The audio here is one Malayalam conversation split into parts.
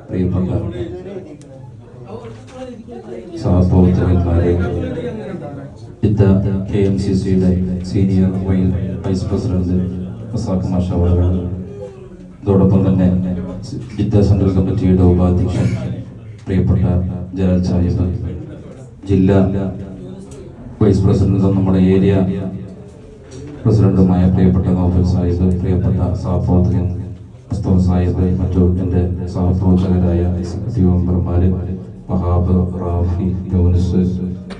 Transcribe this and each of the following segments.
പ്രിയപ്പെട്ട സഹപ്രവർത്തകന്മാരെ, KMCCയുടെ സീനിയർ വൈസ് പ്രസിഡന്റ് മുസാഖ് മാഷ അവர்கள், അതോടൊപ്പം തന്നെ ജിദ്ദ സെൻട്രൽ കമ്മിറ്റിയുടെ ഉപാധ്യക്ഷൻ പ്രിയപ്പെട്ട ജലാൽ സാഹിബ്, ജില്ലാ വൈസ് പ്രസിഡന്റും നമ്മുടെ ഏരിയ പ്രസിഡന്റുമായ പ്രിയപ്പെട്ട നൗഫൽ സാഹിബ്, പ്രിയപ്പെട്ട സഹപ്രവർത്തകൻ മുസ്തഫ സാഹിബ്, മറ്റു എൻ്റെ സഹപ്രവർത്തകരായ എക്സിക്യൂട്ടീവ് മെമ്പർമാര് വഹാബ്, റാഫി, യൂനിസ്,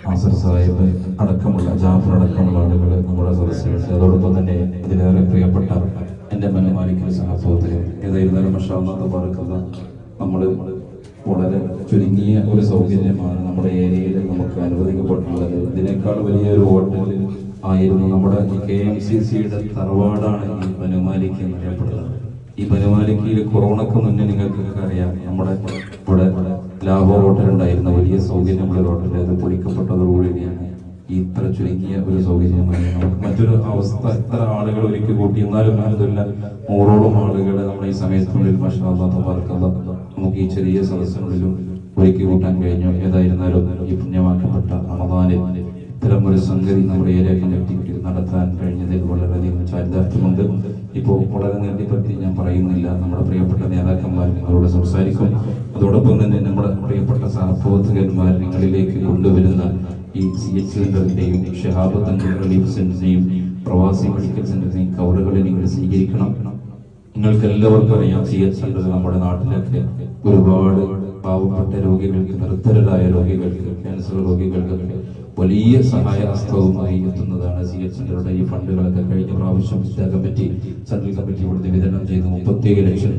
നാസർ സാഹിബ് അടക്കമുള്ള ജാഫർ അടക്കമുള്ള ആളുകൾ നമ്മുടെ സദസ്സിലുണ്ട്. അതോടൊപ്പം തന്നെ ഇതിലേറെ പ്രിയപ്പെട്ട എൻ്റെ മനോമാലിക്കൽ സഹപ്രവർത്തകർ, ഏതായിരുന്നാലും മാഷാ അല്ലാഹ് തബാറക് നമ്മൾ വളരെ ചുരുങ്ങിയ ഒരു സൗകര്യമാണ് നമ്മുടെ ഏരിയയിൽ നമുക്ക് അനുവദിക്കപ്പെട്ടുള്ളത്. ഇതിനേക്കാൾ വലിയൊരു ഹോട്ടൽ ആയിരുന്നു നമ്മുടെ KMCCയുടെ തറവാടാണ് ഈ ബനുമാലിക്ക് എന്നറിയപ്പെടുന്നത്. ഈ ബനുമാലിക്കയിൽ കൊറോണക്ക് മുന്നേ നിങ്ങൾക്കൊക്കെ അറിയാം, നമ്മുടെ ഇവിടെ ലാഹോർ ഹോട്ടൽ ഉണ്ടായിരുന്ന വലിയ സൗകര്യമുള്ള ഹോട്ടൽ, അത് പൊളിക്കപ്പെട്ടതോടുകൂടിയാണ് ഇത്ര ചുരുങ്ങിയ ഒരു സൗകര്യമായി നമുക്ക് മറ്റൊരു അവസ്ഥ. ഇത്ര ആളുകൾ ഒരുക്കി കൂട്ടി, എന്നാലും അൽഹംദുലില്ലാഹ് 100ഓളം ആളുകൾ നമ്മുടെ ഈ സമയത്തിനുള്ളിൽ മാഷാ അല്ലാഹ് തബാറക് നമുക്ക് ഈ ചെറിയ സദസ്സിനുള്ളിലും ഒരുക്കി കൂട്ടാൻ കഴിഞ്ഞു. ഏതായിരുന്നാലും ഈ പുണ്യമാക്കപ്പെട്ട റമദാനിൽ ഇത്തരം ഒരു സംഗതി നമ്മുടെ ഏരിയ കമ്മിറ്റിക്ക് നടത്താൻ കഴിഞ്ഞതിൽ വളരെയധികം ചാരിതാർത്ഥ്യമുണ്ട്. ഇപ്പോൾ വളരെ നീട്ടിപ്പറ്റി ഞാൻ പറയുന്നില്ല, നമ്മുടെ പ്രിയപ്പെട്ട നേതാക്കന്മാർ നിങ്ങളോട് സംസാരിക്കും. അതോടൊപ്പം തന്നെ നമ്മുടെ പ്രിയപ്പെട്ട സഹപ്രവർത്തകന്മാർ നിങ്ങളിലേക്ക് കൊണ്ടുവരുന്ന ഈ CH സെന്ററിന്റെയും ഷഹാബ് തങ്ങൾ റിലീഫ് സെന്ററിന്റെയും പ്രവാസി മെഡിക്കൽ സെന്ററിന്റെയും കവറുകളെ നിങ്ങൾ സ്വീകരിക്കണം. നിങ്ങൾക്ക് എല്ലാവർക്കും അറിയാം, CH സെന്റർ നമ്മുടെ നാട്ടിലൊക്കെ ഒരുപാട് പാവപ്പെട്ട രോഗികൾക്ക്, നിർധരരായ രോഗികൾക്ക്, ക്യാൻസർ രോഗികൾക്കൊക്കെ വലിയ സഹായ ഹസ്തവുമായി എത്തുന്നതാണ് CH സെന്ററുടെ ഈ ഫണ്ടുകളൊക്കെ. കഴിഞ്ഞ പ്രാവശ്യം കമ്മിറ്റി സെൻട്രൽ കമ്മിറ്റി ഇവിടുത്തെ വിതരണം ചെയ്ത് 37 ലക്ഷം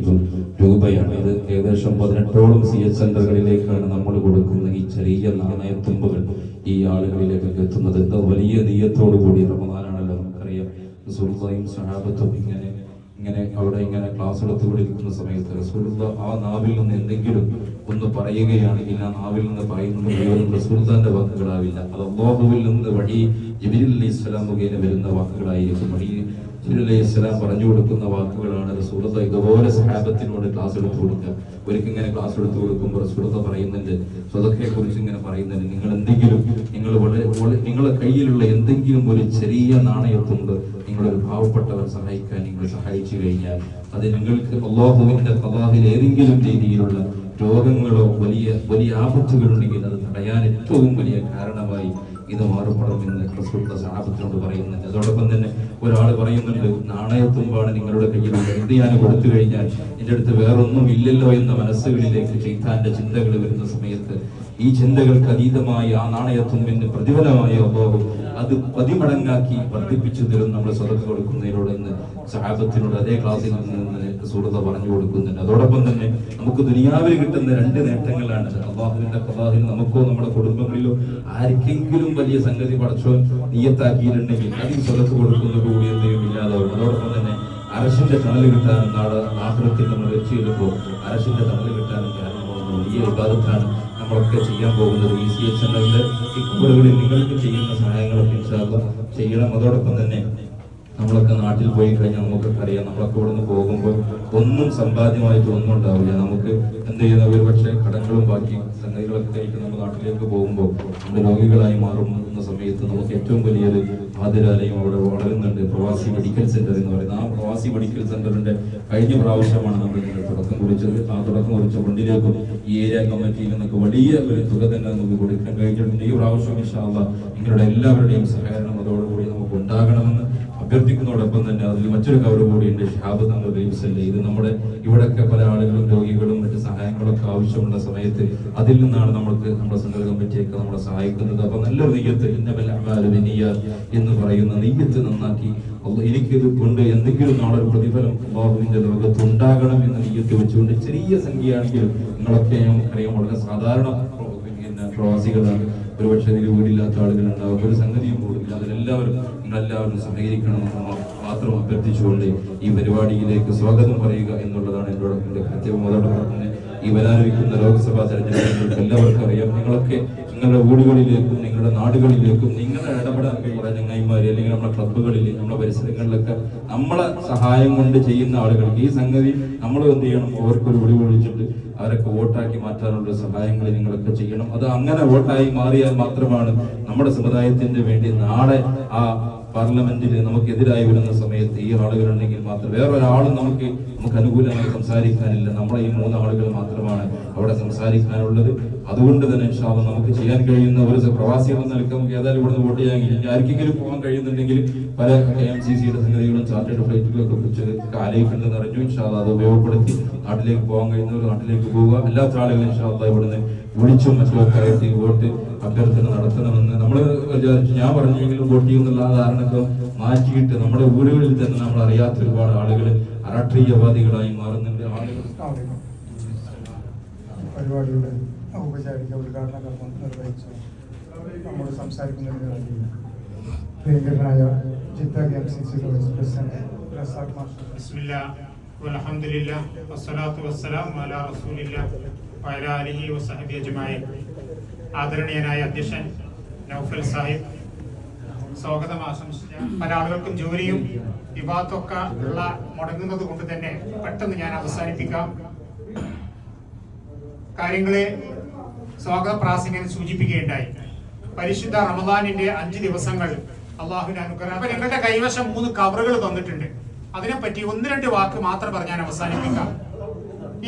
രൂപയാണ്. ഇത് ഏകദേശം 18ഓളം CH സെന്ററുകളിലേക്കാണ് നമ്മൾ കൊടുക്കുന്ന ഈ ചെറിയ നാണയത്തുമ്പുകൾ ഈ ആളുകളിലേക്കൊക്കെ എത്തുന്നത്. ഇത് വലിയ നീയത്തോടു കൂടി റമദാനാണല്ലോ, നമുക്കറിയാം. റസൂലുള്ളാഹിയും സ്വഹാബത്തും ഇങ്ങനെ അവിടെ ഇങ്ങനെ ക്ലാസ് എടുത്തുകൊണ്ടിരിക്കുന്ന സമയത്ത് റസൂലുള്ളാഹ് ആ നാവിൽ നിന്ന് എന്തെങ്കിലും ഒന്ന് പറയുകയാണെങ്കിൽ ആ നാവിൽ നിന്ന് പറയുന്നത് മുഴുവൻ റസൂലുള്ളാഹിന്റെ വാക്കുകളാവില്ല. അത് അല്ലാഹുവിൽ നിന്ന് വഴി ജിബ്രീൽ അലൈഹിസ്സലാം മുഖേന വരുന്ന വാക്കുകളായിരിക്കും. വഴി ജിബ്രീൽ അലൈഹിസ്സലാം പറഞ്ഞു കൊടുക്കുന്ന വാക്കുകളാണ് റസൂലുള്ളാഹ് ഇതുപോലെ സഹാബത്തിനോട് ക്ലാസ് എടുത്തു കൊടുക്കുക. ഒരിക്കൽ ഇങ്ങനെ ക്ലാസ് എടുത്തു കൊടുക്കുമ്പോൾ റസൂലുള്ളാഹ് പറയുന്നുണ്ട്, സ്വതക്കയെ കുറിച്ച് ഇങ്ങനെ പറയുന്നുണ്ട്, നിങ്ങൾ എന്തെങ്കിലും നിങ്ങളുടെ കയ്യിലുള്ള എന്തെങ്കിലും ഒരു ചെറിയ നാണയത്തുണ്ട് നിങ്ങളൊരു പാവപ്പെട്ടവർ സഹായിക്കാൻ നിങ്ങൾ സഹായിച്ചു കഴിഞ്ഞാൽ അത് നിങ്ങൾക്ക് അല്ലാഹുവിന്റെ ഖദാഹിൽ ഏതെങ്കിലും രീതിയിലുള്ള രോഗങ്ങളോ വലിയ ആപത്തുകളുണ്ടെങ്കിൽ അത് തടയാൻ ഏറ്റവും വലിയ കാരണമായി ഇത് മാറപ്പെടുമെന്ന് റസൂലുള്ളാഹി സഹാബത്തിനോട് പറയുന്നുണ്ട്. അതോടൊപ്പം തന്നെ ഒരാൾ പറയുന്നുണ്ട്, നാണയത്തുമ്പാണ് നിങ്ങളുടെ കയ്യിലുള്ള, ഇത് ഞാൻ കൊടുത്തു കഴിഞ്ഞാൽ എൻ്റെ അടുത്ത് വേറൊന്നും ഇല്ലല്ലോ എന്ന മനസ്സുകളിലേക്ക് ശൈത്താന്റെ ചിന്തകൾ വരുന്ന സമയത്ത് ഈ ചിന്തകൾക്ക് അതീതമായി ആ നാണയത്തുമ്പിന് പ്രതിഫലമായി അല്ലാഹു അത് 10 മടങ്ങാക്കി വർദ്ധിപ്പിച്ചു തരും നമ്മൾ സ്വതക്ക കൊടുക്കുന്നതിനോട് എന്ന് സഹാബത്തിനോട് അതേ ക്ലാസ്സിൽ നിന്ന് റസൂലുള്ളാഹി പറഞ്ഞു കൊടുക്കുന്നുണ്ട്. അതോടൊപ്പം തന്നെ നമുക്ക് ദുനിയാവിൽ കിട്ടുന്ന 2 നേട്ടങ്ങളാണ്. അല്ലാഹുവിന്റെ ഖദാഹിൽ നമുക്കോ നമ്മുടെ കുടുംബങ്ങളിലോ ആർക്കെങ്കിലും വലിയ സംഗതി പടച്ചോൻ നിയത്താക്കിയിട്ടുണ്ടെങ്കിൽ അതിൽ സ്വതക്ക കൊടുക്കുന്നത് കൂടി എന്തെങ്കിലും ഇല്ലാതാവും. അതോടൊപ്പം തന്നെ അർശിന്റെ തണല് കിട്ടാനും നാളെ ആഖിറത്തിൽ നമ്മൾ വെച്ച് ചെല്ലുമ്പോൾ അർശിന്റെ തണല് കിട്ടാനും കാരണമാകുന്ന വലിയ ഇബാദത്താണ് നമ്മളൊക്കെ ചെയ്യാൻ പോകുന്നത്. ഈ CH സെന്ററിന്റെ ഈ കുബറുകളിൽ നിങ്ങൾക്ക് ചെയ്യുന്ന സഹായങ്ങളൊക്കെ ഇൻഷാ അല്ലാഹ് ചെയ്യണം. അതോടൊപ്പം തന്നെ നമ്മളൊക്കെ നാട്ടിൽ പോയി കഴിഞ്ഞാൽ നമുക്കൊക്കെ അറിയാം, നമ്മളൊക്കെ ഇവിടെ നിന്ന് പോകുമ്പോൾ ഒന്നും സമ്പാദ്യമായിട്ട് ഒന്നും ഉണ്ടാവില്ല. നമുക്ക് എന്ത് ചെയ്യുന്ന ഒരു പക്ഷേ കടങ്ങളും ബാക്കി സംഗതികളൊക്കെ ആയിട്ട് നമ്മൾ നാട്ടിലേക്ക് പോകുമ്പോൾ നമ്മുടെ രോഗികളായി മാറുന്ന സമയത്ത് നമുക്ക് ഏറ്റവും വലിയൊരു ആതിരാലയം അവിടെ വളരുന്നുണ്ട്, പ്രവാസി മെഡിക്കൽ സെന്റർ എന്ന് പറയുന്നത്. ആ പ്രവാസി മെഡിക്കൽ സെന്ററിന്റെ കഴിഞ്ഞ പ്രാവശ്യമാണ് നമ്മൾ തുടക്കം കുറിച്ചത്. ആ തുടക്കം കുറിച്ച ഫണ്ടിലേക്കും ഈ ഏരിയ കമ്മിറ്റിയിൽ നിന്നൊക്കെ വലിയ ഒരു തുക തന്നെ നമുക്ക് കൊടുക്കാൻ കഴിഞ്ഞിട്ടുണ്ട്. ഈ പ്രാവശ്യം ഇൻഷാ അല്ലാഹ് നിങ്ങളുടെ എല്ലാവരുടെയും സഹകരണം അതോടുകൂടി നമുക്ക് ഉണ്ടാകണമെന്ന് അഭ്യർത്ഥിക്കുന്നതോടൊപ്പം തന്നെ അതിൽ മറ്റൊരു കവർ കൂടിയുണ്ട്, ഷിഹാബ് തങ്ങൾ റിലീഫ്സല്ലേ. ഇത് നമ്മുടെ ഇവിടെയൊക്കെ പല ആളുകളും രോഗികളും മറ്റ് സഹായങ്ങളൊക്കെ ആവശ്യമുള്ള സമയത്ത് അതിൽ നിന്നാണ് നമ്മുടെ സെൻട്രൽ കമ്മിറ്റിയൊക്കെ നമ്മളെ സഹായിക്കുന്നത്. അപ്പൊ നല്ലൊരു നെയ്യത്ത് എന്ന് പറയുന്ന നെയ്യത്ത് നന്നാക്കി എനിക്കിത് കൊണ്ട് എന്തെങ്കിലും നാളെ ഒരു പ്രതിഫലം അല്ലാഹുവിന്റെ ലോകത്ത് ഉണ്ടാകണം എന്ന നെയ്യത്ത് വെച്ചുകൊണ്ട് ചെറിയ സംഖ്യയാണെങ്കിലും നിങ്ങളൊക്കെ നമുക്കറിയാം വളരെ സാധാരണ പ്രവാസികളാണ്, ഒരുപക്ഷെ ഇതിൽ വീടില്ലാത്ത ആളുകളുണ്ടാവും, ഒരു സംഗതിയും കൂടില്ല. അതിലെല്ലാവരും നിങ്ങളെല്ലാവരും സഹകരിക്കണമെന്ന് മാത്രം അഭ്യർത്ഥിച്ചുകൊണ്ട് ഈ പരിപാടിയിലേക്ക് സ്വാഗതം പറയുക എന്നുള്ളതാണ് എൻ്റെ കൃത്യവും. അതോടൊപ്പം തന്നെ ഈ വരാനിരിക്കുന്ന ലോക്സഭാ തെരഞ്ഞെടുപ്പിൽ എല്ലാവർക്കും അറിയാം. നിങ്ങളൊക്കെ നിങ്ങളുടെ വീടുകളിലേക്കും നിങ്ങളുടെ നാടുകളിലേക്കും നിങ്ങളുടെ ഇടപെടാൻ കഴിയുന്ന ചങ്ങായിമാര് അല്ലെങ്കിൽ നമ്മുടെ ക്ലബ്ബുകളിൽ നമ്മുടെ പരിസരങ്ങളിലൊക്കെ നമ്മളെ സഹായം കൊണ്ട് ചെയ്യുന്ന ആളുകൾക്ക് ഈ സംഗതി നമ്മൾ എന്ത് ചെയ്യണം, അവർക്കൊരു വിളി വിളിച്ചിട്ട് അവരൊക്കെ വോട്ടാക്കി മാറ്റാനുള്ള സഹായങ്ങൾ നിങ്ങളൊക്കെ ചെയ്യണം. അത് അങ്ങനെ വോട്ടായി മാറിയാൽ മാത്രമാണ് നമ്മുടെ സമുദായത്തിന്റെ വേണ്ടി നാളെ ആ പാർലമെന്റിൽ നമുക്കെതിരായി വരുന്ന സമയത്ത് ഈ ആളുകളുണ്ടെങ്കിൽ മാത്രം വേറൊരാളും നമുക്ക് അനുകൂലമായി സംസാരിക്കാനില്ല. നമ്മളെ ഈ 3 ആളുകൾ മാത്രമാണ് അവിടെ സംസാരിക്കാനുള്ളത്. അതുകൊണ്ട് തന്നെ ഇൻഷാ അല്ലാഹ് നമുക്ക് ചെയ്യാൻ കഴിയുന്ന ഒരു പ്രവാസികൾ നിൽക്കാൻ നമുക്ക് ഏതായാലും ഇവിടുന്ന് വോട്ട് ചെയ്യാമെങ്കിൽ ആർക്കെങ്കിലും പോകാൻ കഴിയുന്നുണ്ടെങ്കിൽ പല KMCCയുടെ സംഗതികളും ചാർട്ടേഡ് ഫ്ലൈറ്റുകളൊക്കെ കുറിച്ച് ആലോചിക്കുന്നുണ്ടെന്ന് അറിഞ്ഞു. ഇൻഷാ അല്ലാഹ് അത് ഉപയോഗപ്പെടുത്തി നാട്ടിലേക്ക് പോകാൻ കഴിയുന്നവർ നാട്ടിലേക്ക് പോവുക. അല്ലാത്ത ആളുകൾ ഇൻഷാ അല്ലാഹ് ഇവിടുന്ന് വിളിച്ചും മറ്റുമൊക്കെ ആയിട്ട് വോട്ട് അഭ്യർത്ഥന നടത്തണമെന്ന് നമ്മൾ വിചാരിച്ചു. ഞാൻ പറഞ്ഞെങ്കിലും വോട്ട് ചെയ്യുന്നുള്ള ആ ധാരണയൊക്കെ മാറ്റിയിട്ട് നമ്മുടെ വീടുകളിൽ തന്നെ നമ്മൾ അറിയാത്ത ഒരുപാട് ആളുകൾ രാഷ്ട്രീയവാദികളായി മാറുന്നുണ്ട്. പരിപാടിയുടെ ഔപചാരിക ഉദ്ഘാടന കർമ്മം നിർവഹിച്ചു നമ്മോട് സംസാരിക്കുന്നതിന് വേണ്ടി പ്രിയങ്കരനായ Jeddah KMCC vice president Razak master. ബിസ്മില്ലാഹ് വൽഹംദുലില്ലാഹ് വസ്സലാത്തു വസ്സലാമു അലാ റസൂലില്ലാഹ് വഅലാ ആലിഹി വസഹ്ബിഹി അജ്മഈൻ. ആദരണീയനായ അധ്യക്ഷൻ നൗഫൽ സാഹിബ് സ്വാഗതം ആശംസിച്ച പല ആളുകൾക്കും ജോലിയും വിവാദത്തൊക്കെ ഉള്ള മുടങ്ങുന്നത് കൊണ്ട് തന്നെ പെട്ടെന്ന് ഞാൻ അവസാനിപ്പിക്കാം. കാര്യങ്ങളെ സ്വാഗത പ്രാസംഗികൻ സൂചിപ്പിക്കുകയുണ്ടായി. പരിശുദ്ധ റമദാനിന്റെ 5 ദിവസങ്ങൾ അള്ളാഹുവിന്റെ അനുഗ്രഹം. അപ്പൊ നിങ്ങളുടെ കൈവശം 3 കവറുകൾ തന്നിട്ടുണ്ട്. അതിനെപ്പറ്റി 1-2 വാക്ക് മാത്രം പറഞ്ഞ് ഞാൻ അവസാനിപ്പിക്കാം.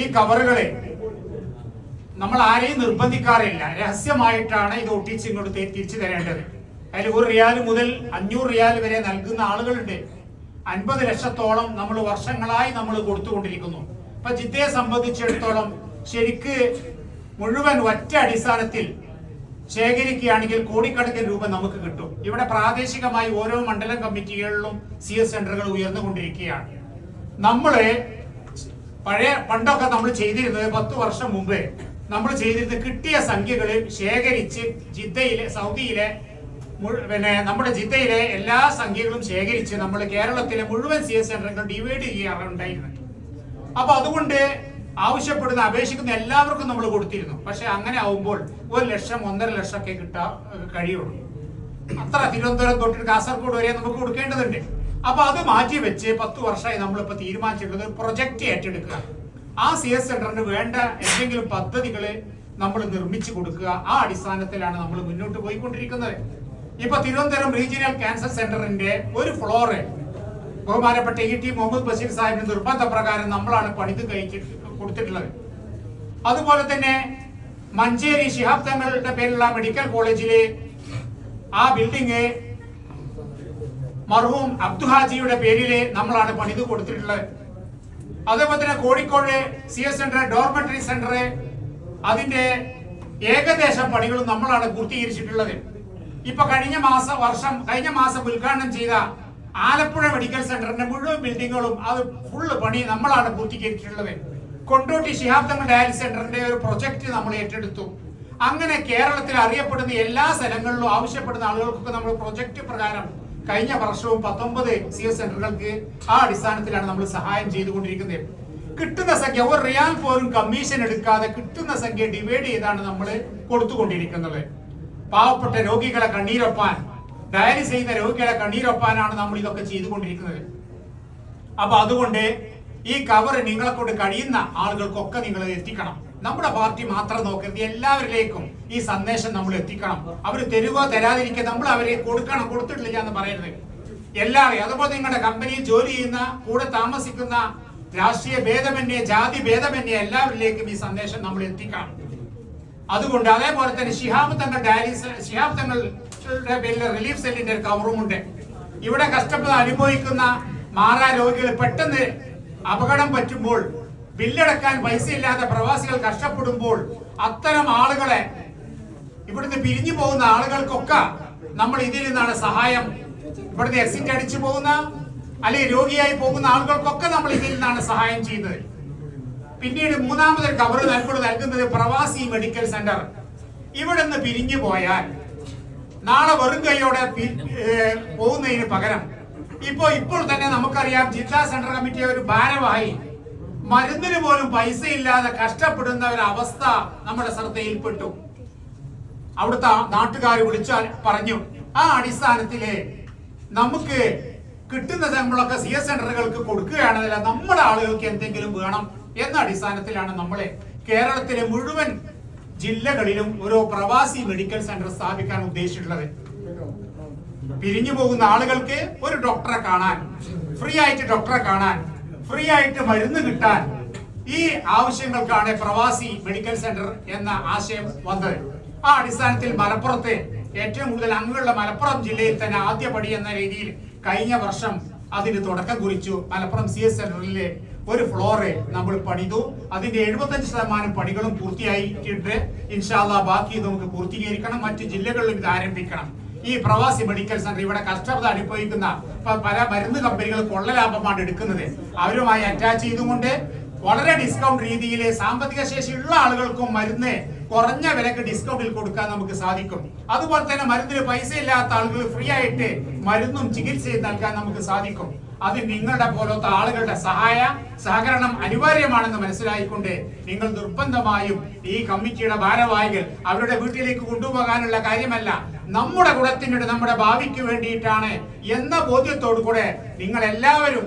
ഈ കവറുകളെ നമ്മൾ ആരെയും നിർബന്ധിക്കാറില്ല, രഹസ്യമായിട്ടാണ് ഇത് ഒട്ടിച്ച് ഇങ്ങോട്ട് തിരിച്ചു തരേണ്ടത്. അതിൽ 1 റിയാൽ മുതൽ 500 റിയാൽ വരെ നൽകുന്ന ആളുകളുണ്ട്. 50 ലക്ഷത്തോളം നമ്മൾ വർഷങ്ങളായി നമ്മൾ കൊടുത്തുകൊണ്ടിരിക്കുന്നു. അപ്പൊ ജിദ്ദയെ സംബന്ധിച്ചിടത്തോളം ശരിക്ക് മുഴുവൻ ഒറ്റ അടിസ്ഥാനത്തിൽ ശേഖരിക്കുകയാണെങ്കിൽ കോടിക്കണക്കിന് രൂപ നമുക്ക് കിട്ടും. ഇവിടെ പ്രാദേശികമായി ഓരോ മണ്ഡലം കമ്മിറ്റികളിലും CS സെന്ററുകൾ ഉയർന്നുകൊണ്ടിരിക്കുകയാണ്. നമ്മള് പണ്ടൊക്കെ നമ്മൾ ചെയ്തിരുന്നത് 10 വർഷം മുമ്പേ നമ്മൾ ചെയ്തിരുന്നത് കിട്ടിയ സംഖ്യകൾ ശേഖരിച്ച് ജിദ്ദയിലെ സൗദിയിലെ നമ്മുടെ ജിദ്ദയിലെ എല്ലാ സംഖ്യകളും ശേഖരിച്ച് നമ്മൾ കേരളത്തിലെ മുഴുവൻ CS സെന്ററുകൾ ഡിവൈഡ് ചെയ്യാറുണ്ടായിരുന്നത്. അപ്പൊ അതുകൊണ്ട് ആവശ്യപ്പെടുന്ന അപേക്ഷിക്കുന്ന എല്ലാവർക്കും നമ്മൾ കൊടുത്തിരുന്നു. പക്ഷെ അങ്ങനെ ആവുമ്പോൾ 1 ലക്ഷം 1.5 ലക്ഷം ഒക്കെ കിട്ടാൻ കഴിയുള്ളൂ. അത്ര തിരുവനന്തപുരം തൊട്ട് കാസർഗോഡ് വരെ നമുക്ക് കൊടുക്കേണ്ടതുണ്ട്. അപ്പൊ അത് മാറ്റി വെച്ച് 10 വർഷമായി നമ്മളിപ്പോ തീരുമാനിച്ചിട്ടുള്ളത് പ്രൊജക്ട് ഏറ്റെടുക്കുക. ആ CS സെന്ററിന് വേണ്ട എന്തെങ്കിലും പദ്ധതികള് നമ്മൾ നിർമ്മിച്ചു കൊടുക്കുക. ആ അടിസ്ഥാനത്തിലാണ് നമ്മൾ മുന്നോട്ട് പോയിക്കൊണ്ടിരിക്കുന്നത്. ഇപ്പൊ തിരുവനന്തപുരം റീജിയണൽ ക്യാൻസർ സെന്ററിന്റെ ഒരു ഫ്ലോറ് ബഹുമാനപ്പെട്ട ET മുഹമ്മദ് ബഷീർ സാഹിബിന്റെ നിർബന്ധപ്രകാരം നമ്മളാണ് പണിത് കൊടുത്തിട്ടുള്ളത്. അതുപോലെ തന്നെ മഞ്ചേരി ശിഹാബ് തങ്ങളുടെ പേരിലുള്ള മെഡിക്കൽ കോളേജിലെ ആ ബിൽഡിംഗ് മർഹൂം അബ്ദുഹാജിയുടെ പേരില് നമ്മളാണ് പണിത് കൊടുത്തിട്ടുള്ളത്. അതേപോലെ തന്നെ Kozhikode CS centre dormitory centre അതിന്റെ ഏകദേശം പണികളും നമ്മളാണ് പൂർത്തീകരിച്ചിട്ടുള്ളത്. ഇപ്പൊ കഴിഞ്ഞ മാസം ഉദ്ഘാടനം ചെയ്ത ആലപ്പുഴ മെഡിക്കൽ സെന്ററിന്റെ മുഴുവൻ ബിൽഡിങ്ങുകളും അത് ഫുള്ള് പണി നമ്മളാണ് പൂർത്തീകരിച്ചിട്ടുള്ളത്. കൊണ്ടോട്ടി ശിഹാബ് തങ്ങൾ ഡയാലിസിസ് സെന്ററിന്റെ ഒരു പ്രൊജക്ട് നമ്മൾ ഏറ്റെടുത്തു. അങ്ങനെ കേരളത്തിൽ അറിയപ്പെടുന്ന എല്ലാ സ്ഥലങ്ങളിലും ആവശ്യപ്പെടുന്ന ആളുകൾക്കൊക്കെ നമ്മൾ പ്രൊജക്ട് പ്രകാരം കഴിഞ്ഞ വർഷവും 19 CS സെന്ററുകൾക്ക് ആ അടിസ്ഥാനത്തിലാണ് നമ്മൾ സഹായം ചെയ്തുകൊണ്ടിരിക്കുന്നത്. കിട്ടുന്ന സംഖ്യ 1 റിയാൽ പോലും കമ്മീഷൻ എടുക്കാതെ കിട്ടുന്ന സംഖ്യ ഡിവൈഡ് ചെയ്താണ് നമ്മൾ കൊടുത്തുകൊണ്ടിരിക്കുന്നത്. പാവപ്പെട്ട രോഗികളെ കണ്ണീരൊപ്പാൻ, ഡയാലിസിസ് ചെയ്യുന്ന രോഗികളെ കണ്ണീരൊപ്പാനാണ് നമ്മൾ ഇതൊക്കെ ചെയ്തുകൊണ്ടിരിക്കുന്നത്. അപ്പൊ അതുകൊണ്ട് ഈ കവർ നിങ്ങളെ കൊണ്ട് കഴിയുന്ന ആളുകൾക്കൊക്കെ നിങ്ങൾ എത്തിക്കണം. നമ്മുടെ പാർട്ടി മാത്രം നോക്കരുത്, എല്ലാവരിലേക്കും ഈ സന്ദേശം നമ്മൾ എത്തിക്കണം. അവർ തരുവോ തരാതിരിക്കുക, നമ്മൾ അവരെ കൊടുത്തിട്ടില്ല എന്ന് പറയരുത്. എല്ലാവരെയും, അതുപോലെ നിങ്ങളുടെ കമ്പനിയിൽ ജോലി ചെയ്യുന്ന, കൂടെ താമസിക്കുന്ന, രാഷ്ട്രീയ ഭേദമന്യേ ജാതി ഭേദമന്യേ എല്ലാവരിലേക്കും ഈ സന്ദേശം നമ്മൾ എത്തിക്കണം. അതുകൊണ്ട് അതേപോലെ തന്നെ ശിഹാബ് തങ്ങളുടെ പേരിൽ റിലീഫ് സെല്ലിന്റെ ഒരു കവറുമുണ്ട്. ഇവിടെ കഷ്ടപ്പെട്ട് അനുഭവിക്കുന്ന മാറാ രോഗികൾ പെട്ടെന്ന് അപകടം പറ്റുമ്പോൾ ബില്ലടക്കാൻ പൈസ ഇല്ലാതെ പ്രവാസികൾ കഷ്ടപ്പെടുമ്പോൾ അത്തരം ആളുകളെ, ഇവിടുന്ന് പിരിഞ്ഞു പോകുന്ന ആളുകൾക്കൊക്കെ നമ്മൾ ഇതിൽ നിന്നാണ് സഹായം. ഇവിടുന്ന് എക്സിറ്റ് അടിച്ചു പോകുന്ന അല്ലെങ്കിൽ രോഗിയായി പോകുന്ന ആളുകൾക്കൊക്കെ നമ്മൾ ഇതിൽ നിന്നാണ് സഹായം ചെയ്യുന്നത്. പിന്നീട് മൂന്നാമതൊരു കവർ നൽകുന്നത് പ്രവാസി മെഡിക്കൽ സെന്റർ. ഇവിടെ നിന്ന് പിരിഞ്ഞു പോയാൽ നാളെ വെറും കൈയോടെ പോകുന്നതിന് പകരം ഇപ്പോൾ തന്നെ നമുക്കറിയാം ജിദ്ദ സെൻട്രൽ കമ്മിറ്റി ഒരു ഭാരവാഹി മരുന്നിന് പോലും പൈസ ഇല്ലാതെ കഷ്ടപ്പെടുന്ന ഒരു അവസ്ഥ നമ്മുടെ ശ്രദ്ധയിൽപ്പെട്ടു. അവിടുത്തെ നാട്ടുകാർ വിളിച്ചാൽ പറഞ്ഞു, ആ അടിസ്ഥാനത്തില് നമുക്ക് കിട്ടുന്ന ശമ്പളമൊക്കെ CS സെന്ററുകൾക്ക് കൊടുക്കുകയാണെന്നല്ല, നമ്മുടെ ആളുകൾക്ക് എന്തെങ്കിലും വേണം എന്ന അടിസ്ഥാനത്തിലാണ് നമ്മളെ കേരളത്തിലെ മുഴുവൻ ജില്ലകളിലും ഓരോ പ്രവാസി മെഡിക്കൽ സെന്റർ സ്ഥാപിക്കാൻ ഉദ്ദേശിച്ചിട്ടുള്ളത്. പിരിഞ്ഞു പോകുന്ന ആളുകൾക്ക് ഒരു ഡോക്ടറെ കാണാൻ, ഫ്രീ ആയിട്ട് ഡോക്ടറെ കാണാൻ, ഫ്രീ ആയിട്ട് മരുന്ന് കിട്ടാൻ, ഈ ആവശ്യങ്ങൾക്കാണ് പ്രവാസി മെഡിക്കൽ സെന്റർ എന്ന ആശയം വന്നത്. ആ അടിസ്ഥാനത്തിൽ മലപ്പുറത്തെ ഏറ്റവും കൂടുതൽ അംഗങ്ങളുള്ള മലപ്പുറം ജില്ലയിൽ തന്നെ ആദ്യപടി എന്ന രീതിയിൽ കഴിഞ്ഞ വർഷം അതിന് തുടക്കം കുറിച്ചു. മലപ്പുറം CS സെന്ററിലെ ഒരു ഫ്ലോറ് നമ്മൾ പണിതു. അതിന്റെ 75% പണികളും പൂർത്തിയായിട്ടുണ്ട്. ഇൻഷാ അല്ലാഹ് ബാക്കി നമുക്ക് പൂർത്തീകരിക്കണം. മറ്റു ജില്ലകളിലും ഇത് ആരംഭിക്കണം. ഈ പ്രവാസി മെഡിക്കൽ സെന്റർ ഇവിടെ കഷ്ടത അനുഭവിക്കുന്ന പല മരുന്ന് കമ്പനികൾ കൊള്ള ലാഭമാണ് എടുക്കുന്നത്. അവരുമായി അറ്റാച്ച് ചെയ്തുകൊണ്ട് വളരെ ഡിസ്കൗണ്ട് രീതിയിൽ സാമ്പത്തിക ശേഷിയുള്ള ആളുകൾക്കും മരുന്ന് കുറഞ്ഞ വിലക്ക് ഡിസ്കൗണ്ടിൽ കൊടുക്കാൻ നമുക്ക് സാധിക്കും. അതുപോലെ തന്നെ മരുന്നിന് പൈസ ഇല്ലാത്ത ആളുകൾ ഫ്രീ ആയിട്ട് മരുന്നും ചികിത്സയും നൽകാൻ നമുക്ക് സാധിക്കും. അത് നിങ്ങളുടെ പോലത്തെ ആളുകളുടെ സഹകരണം അനിവാര്യമാണെന്ന് മനസ്സിലായിക്കൊണ്ട് നിങ്ങൾ നിർബന്ധമായും ഈ കമ്മിറ്റിയുടെ ഭാരവാഹികൾ അവരുടെ വീട്ടിലേക്ക് കൊണ്ടുപോകാനുള്ള കാര്യമല്ല, നമ്മുടെ ഗുണത്തിനുണ്ട്, നമ്മുടെ ഭാവിക്ക് വേണ്ടിയിട്ടാണ് എന്ന ബോധ്യത്തോടു കൂടെ നിങ്ങൾ എല്ലാവരും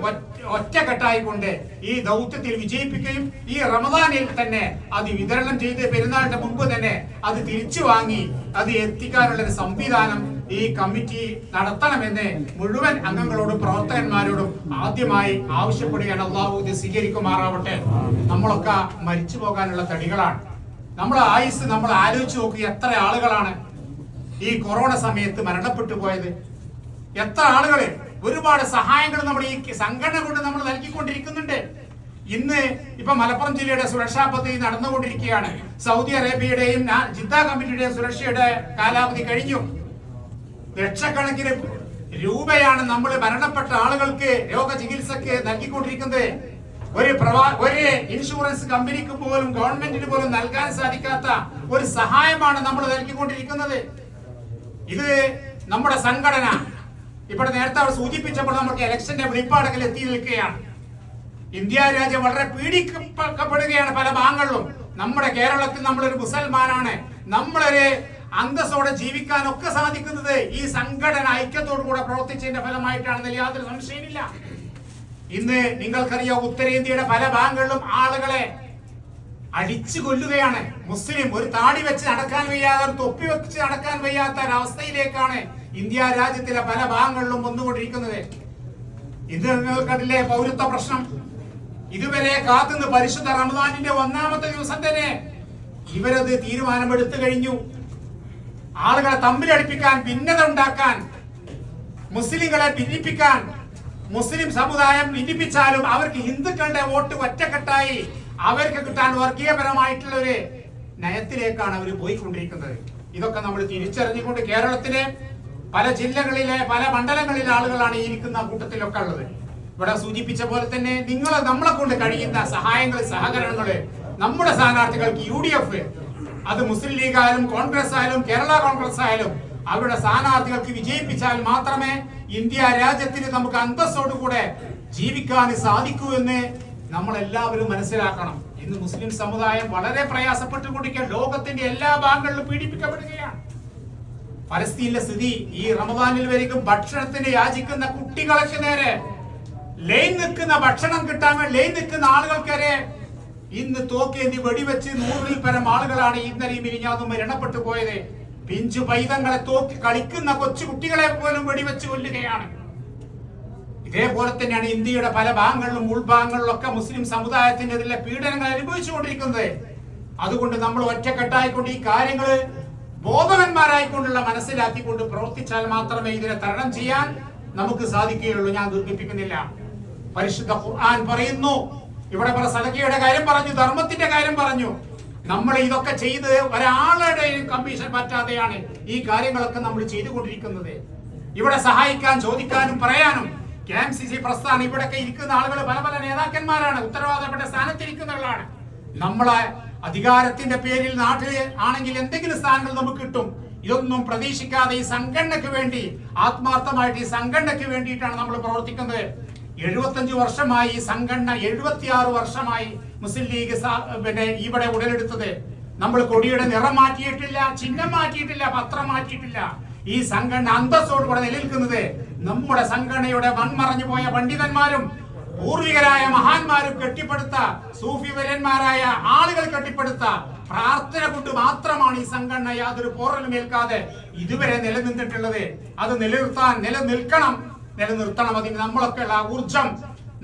ഒറ്റക്കെട്ടായിക്കൊണ്ട് ഈ ദൗത്യത്തിൽ വിജയിപ്പിക്കുകയും ഈ റമദാനിൽ തന്നെ അത് വിതരണം ചെയ്ത് പെരുന്നാളിന്റെ മുമ്പ് തന്നെ അത് തിരിച്ചു വാങ്ങി അത് എത്തിക്കാനുള്ള ഒരു സംവിധാനം ഈ കമ്മിറ്റി നടത്തണമെന്ന് മുഴുവൻ അംഗങ്ങളോടും പ്രവർത്തകന്മാരോടും ആദ്യമായി ആവശ്യപ്പെടുകയാണ്. അള്ളാഹു ഇത് സ്വീകരിക്കുമാറാവട്ടെ. നമ്മളൊക്കെ മരിച്ചു പോകാനുള്ള തടികളാണ്. നമ്മളെ ആയുസ് നമ്മൾ ആലോചിച്ച് നോക്കുക, എത്ര ആളുകളാണ് ഈ കൊറോണ സമയത്ത് മരണപ്പെട്ടു പോയത്? എത്ര ആളുകള്? ഒരുപാട് സഹായങ്ങൾ നമ്മൾ ഈ സംഘടന കൊണ്ട് നമ്മൾ നൽകിക്കൊണ്ടിരിക്കുന്നുണ്ട്. ഇന്ന് ഇപ്പൊ മലപ്പുറം ജില്ലയുടെ സുരക്ഷാ പദ്ധതി നടന്നുകൊണ്ടിരിക്കുകയാണ്. സൗദി അറേബ്യയുടെയും ജിദ്ദ കമ്മിറ്റിയുടെയും സുരക്ഷയുടെ കാലാവധി കഴിഞ്ഞു. ലക്ഷക്കണക്കിന് രൂപയാണ് നമ്മൾ മരണപ്പെട്ട ആളുകൾക്ക് രോഗചികിത്സക്ക് നൽകിക്കൊണ്ടിരിക്കുന്നത്. ഒരു ഇൻഷുറൻസ് കമ്പനിക്ക് പോലും ഗവൺമെന്റിന് പോലും നൽകാൻ സാധിക്കാത്ത ഒരു സഹായമാണ് നമ്മൾ നൽകിക്കൊണ്ടിരിക്കുന്നത്. ഇത് നമ്മുടെ സംഘടന ഇവിടെ നേരത്തെ അവർ സൂചിപ്പിച്ചപ്പോൾ നമുക്ക് ഇലക്ഷന്റെ വെളിപ്പാടകൽ എത്തി നിൽക്കുകയാണ്. ഇന്ത്യ രാജ്യം വളരെ പീഡിക്കപ്പെടുകയാണ് പല ഭാഗങ്ങളിലും. നമ്മുടെ കേരളത്തിൽ നമ്മളൊരു മുസൽമാനാണ്. നമ്മളൊരു അന്തസ്സോടെ ജീവിക്കാനൊക്കെ സാധിക്കുന്നത് ഈ സംഘടന ഐക്യത്തോടു കൂടെ പ്രവർത്തിച്ചതിന്റെ ഫലമായിട്ടാണെന്ന് യാതൊരു സംശയമില്ല. ഇന്ന് നിങ്ങൾക്കറിയാം, ഉത്തരേന്ത്യയുടെ പല ഭാഗങ്ങളിലും ആളുകളെ അടിച്ചു കൊല്ലുകയാണ്. മുസ്ലിം ഒരു താടി വെച്ച് നടക്കാൻ വയ്യാതെ, ഒരു തൊപ്പി വെച്ച് നടക്കാൻ വയ്യാത്ത ഒരവസ്ഥയിലേക്കാണ് ഇന്ത്യ രാജ്യത്തിലെ പല ഭാഗങ്ങളിലും വന്നുകൊണ്ടിരിക്കുന്നത്. ഇത് നിങ്ങൾക്കതിലെ പൗരത്വ പ്രശ്നം ഇതുവരെ കാത്തുനിന്ന് പരിശുദ്ധ റമദാനിന്റെ 1ാമത്തെ ദിവസം തന്നെ ഇവരത് തീരുമാനമെടുത്തു കഴിഞ്ഞു. ആളുകളെ തമ്മിലടിപ്പിക്കാൻ, ഭിന്നത ഉണ്ടാക്കാൻ, മുസ്ലിങ്ങളെ ഭിന്നിപ്പിക്കാൻ. മുസ്ലിം സമുദായം ഭിന്നിപ്പിച്ചാലും അവർക്ക് ഹിന്ദുക്കളുടെ വോട്ട് ഒറ്റക്കെട്ടായി അവർക്ക് കിട്ടാൻ വർഗീയപരമായിട്ടുള്ള ഒരു നയത്തിലേക്കാണ് അവർ പോയിക്കൊണ്ടിരിക്കുന്നത്. ഇതൊക്കെ നമ്മൾ തിരിച്ചറിഞ്ഞുകൊണ്ട് കേരളത്തിലെ പല ജില്ലകളിലെ പല മണ്ഡലങ്ങളിലെ ആളുകളാണ് ഈ ഇരിക്കുന്ന കൂട്ടത്തിലൊക്കെ ഉള്ളത്. ഇവിടെ സൂചിപ്പിച്ച പോലെ തന്നെ നമ്മളെ കൊണ്ട് കഴിയുന്ന സഹായങ്ങൾ, സഹകരണങ്ങള് നമ്മുടെ സ്ഥാനാർത്ഥികൾക്ക് UDF, അത് മുസ്ലിം ലീഗ് ആയാലും കോൺഗ്രസ് ആയാലും കേരള കോൺഗ്രസ് ആയാലും അവരുടെ സ്ഥാനാർത്ഥികൾക്ക് വിജയിപ്പിച്ചാൽ മാത്രമേ ഇന്ത്യ രാജ്യത്തിന് നമുക്ക് അന്തസ്സോടുകൂടെ ജീവിക്കാൻ സാധിക്കൂ എന്ന് നമ്മൾ എല്ലാവരും മനസ്സിലാക്കണം. ഇന്ന് മുസ്ലിം സമുദായം വളരെ പ്രയാസപ്പെട്ടുകൊണ്ടിരിക്കുക. ലോകത്തിന്റെ എല്ലാ ഭാഗങ്ങളിലും പീഡിപ്പിക്കപ്പെടുകയാണ്. പലസ്തീനിലെ സ്ഥിതി ഈ റമദാനിൽ വരെയും ഭക്ഷണത്തിന് യാചിക്കുന്ന കുട്ടികൾക്ക് നേരെ ലൈൻ നിൽക്കുന്ന, ഭക്ഷണം കിട്ടാൻ ലൈൻ നിൽക്കുന്ന ആളുകൾക്കരെ ഇന്ന് തോക്കേന്തി വെടിവെച്ച് 100-ൽ പരം ആളുകളാണ് ഇന്നലെയും ഇരിഞ്ഞാതും മരണപ്പെട്ടു പോയത്. പിഞ്ചു പൈതങ്ങളെ തോക്കി കളിക്കുന്ന കൊച്ചു കുട്ടികളെ പോലും വെടിവെച്ച് കൊല്ലുകയാണ്. ഇതേപോലെ തന്നെയാണ് ഇന്ത്യയുടെ പല ഭാഗങ്ങളിലും ഉൾഭാഗങ്ങളിലൊക്കെ മുസ്ലിം സമുദായത്തിനെതിരെ പീഡനങ്ങൾ അനുഭവിച്ചുകൊണ്ടിരിക്കുന്നത്. അതുകൊണ്ട് നമ്മൾ ഒറ്റക്കെട്ടായിക്കൊണ്ട് ഈ കാര്യങ്ങൾ ബോധവാന്മാരായിക്കൊണ്ടുള്ള മനസ്സിലാക്കിക്കൊണ്ട് പ്രവർത്തിച്ചാൽ മാത്രമേ ഇതിനെ തരണം ചെയ്യാൻ നമുക്ക് സാധിക്കുകയുള്ളൂ. ഞാൻ ദീർഘിപ്പിക്കുന്നില്ല. പരിശുദ്ധ ഖുർആൻ പറയുന്നു, ഇവിടെ സദഖയുടെ കാര്യം പറഞ്ഞു, ധർമ്മത്തിന്റെ കാര്യം പറഞ്ഞു. നമ്മൾ ഇതൊക്കെ ചെയ്ത് ഒരാളുടെയും കമ്മീഷൻ പറ്റാതെയാണ് ഈ കാര്യങ്ങളൊക്കെ നമ്മൾ ചെയ്തുകൊണ്ടിരിക്കുന്നത്. ഇവിടെ സഹായിക്കാൻ, ചോദിക്കാനും പറയാനും KMCC പ്രസ്ഥാനം ഇവിടെയൊക്കെ ഇരിക്കുന്ന ആളുകൾ പല പല നേതാക്കന്മാരാണ്, ഉത്തരവാദപ്പെട്ട സ്ഥാനത്തിരിക്കുന്നവരാണ്. നമ്മളെ അധികാരത്തിന്റെ പേരിൽ നാട്ടിൽ ആണെങ്കിൽ എന്തെങ്കിലും സ്ഥാനങ്ങൾ നമുക്ക് കിട്ടും. ഇതൊന്നും പ്രതീക്ഷിക്കാതെ ഈ സംഘടനയ്ക്ക് വേണ്ടി, ആത്മാർത്ഥമായിട്ട് ഈ സംഘടനയ്ക്ക് വേണ്ടിയിട്ടാണ് നമ്മൾ പ്രവർത്തിക്കുന്നത്. 75 വർഷമായി ഈ സംഘടന, 76 വർഷമായി മുസ്ലിം ലീഗ് ഇവിടെ ഉടലെടുത്തത്. നമ്മൾ കൊടിയുടെ നിറം മാറ്റിയിട്ടില്ല, ചിഹ്നം മാറ്റിയിട്ടില്ല, പത്രം മാറ്റിയിട്ടില്ല. ഈ സംഘടന അന്തസ്സോടുകൂടെ നിലനിൽക്കുന്നത് നമ്മുടെ സംഘടനയുടെ മൺമറഞ്ഞു പോയ പണ്ഡിതന്മാരും പൂർവികരായ മഹാന്മാരും കെട്ടിപ്പടുത്ത സൂഫി വര്യന്മാരായ ആളുകൾ കെട്ടിപ്പടുത്ത പ്രാർത്ഥന കൊണ്ട് മാത്രമാണ് ഈ സംഘടന യാതൊരു പോറലും ഏൽക്കാതെ ഇതുവരെ നിലനിന്നിട്ടുള്ളത്. അത് നിലനിർത്തണം. അതിന് നമ്മളൊക്കെയുള്ള ഊർജം,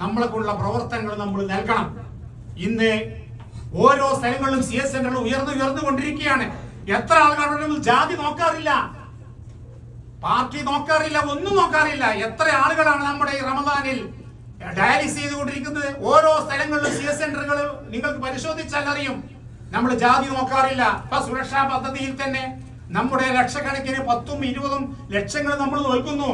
നമ്മളൊക്കെയുള്ള പ്രവർത്തനങ്ങൾ നമ്മൾ നൽകണം. ഇന്ന് ഓരോ സ്ഥലങ്ങളിലും CS സെന്ററുകളും ഉയർന്നുകൊണ്ടിരിക്കുകയാണ്. എത്ര ആളുകൾ ജാതി നോക്കാറില്ല, പാർട്ടി നോക്കാറില്ല, ഒന്നും നോക്കാറില്ല. എത്ര ആളുകളാണ് നമ്മുടെ ഈ റമദാനിൽ ഡയാലിസ് ചെയ്തുകൊണ്ടിരിക്കുന്നത്. ഓരോ സ്ഥലങ്ങളിലും CS സെന്ററുകൾ നിങ്ങൾക്ക് പരിശോധിച്ചാൽ അറിയും. നമ്മൾ ജാതി നോക്കാറില്ല. ഇപ്പൊ സുരക്ഷാ പദ്ധതിയിൽ തന്നെ നമ്മുടെ ലക്ഷക്കണക്കിന് 10ഉം 20ഉം ലക്ഷങ്ങൾ നമ്മൾ നോക്കുന്നു.